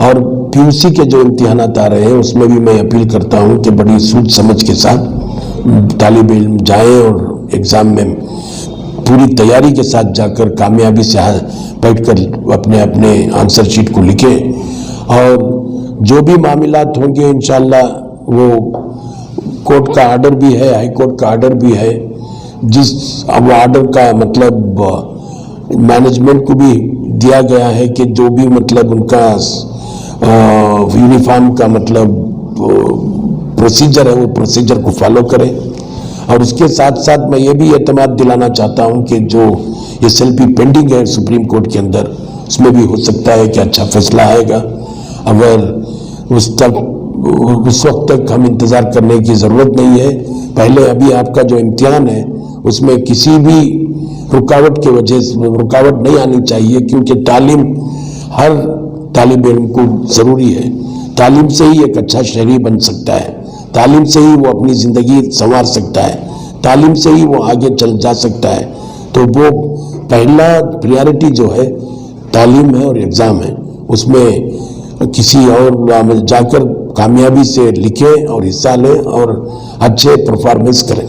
اور PUC کے جو امتحانات آ رہے ہیں اس میں بھی میں اپیل کرتا ہوں کہ بڑی سوچ سمجھ کے ساتھ طالب علم جائیں اور ایگزام میں پوری تیاری کے ساتھ جا کر کامیابی سے بیٹھ کر اپنے آنسر شیٹ کو لکھیں، اور جو بھی معاملات ہوں گے انشاءاللہ وہ کورٹ کا آرڈر بھی ہے، ہائی کورٹ کا آرڈر بھی ہے، جس اب آرڈر کا مطلب مینجمنٹ کو بھی دیا گیا ہے کہ جو بھی مطلب ان کا یونیفارم کا مطلب پروسیجر ہے وہ پروسیجر کو فالو کریں، اور اس کے ساتھ ساتھ میں یہ بھی اعتماد دلانا چاہتا ہوں کہ جو SLP پینڈنگ ہے سپریم کورٹ کے اندر، اس میں بھی ہو سکتا ہے کہ اچھا فیصلہ آئے گا۔ اگر اس وقت تک ہم انتظار کرنے کی ضرورت نہیں ہے، پہلے ابھی آپ کا جو امتحان ہے اس میں کسی بھی رکاوٹ کی وجہ سے رکاوٹ نہیں آنی چاہیے، کیونکہ تعلیم ہر طالب علم کو ضروری ہے۔ تعلیم سے ہی ایک اچھا شہری بن سکتا ہے، تعلیم سے ہی وہ اپنی زندگی سنوار سکتا ہے، تعلیم سے ہی وہ آگے چل جا سکتا ہے۔ تو وہ پہلا پریارٹی جو ہے تعلیم ہے اور ایگزام ہے، اس میں کسی اور جا کر کامیابی سے لکھیں اور حصہ لیں اور اچھے پرفارمنس کریں۔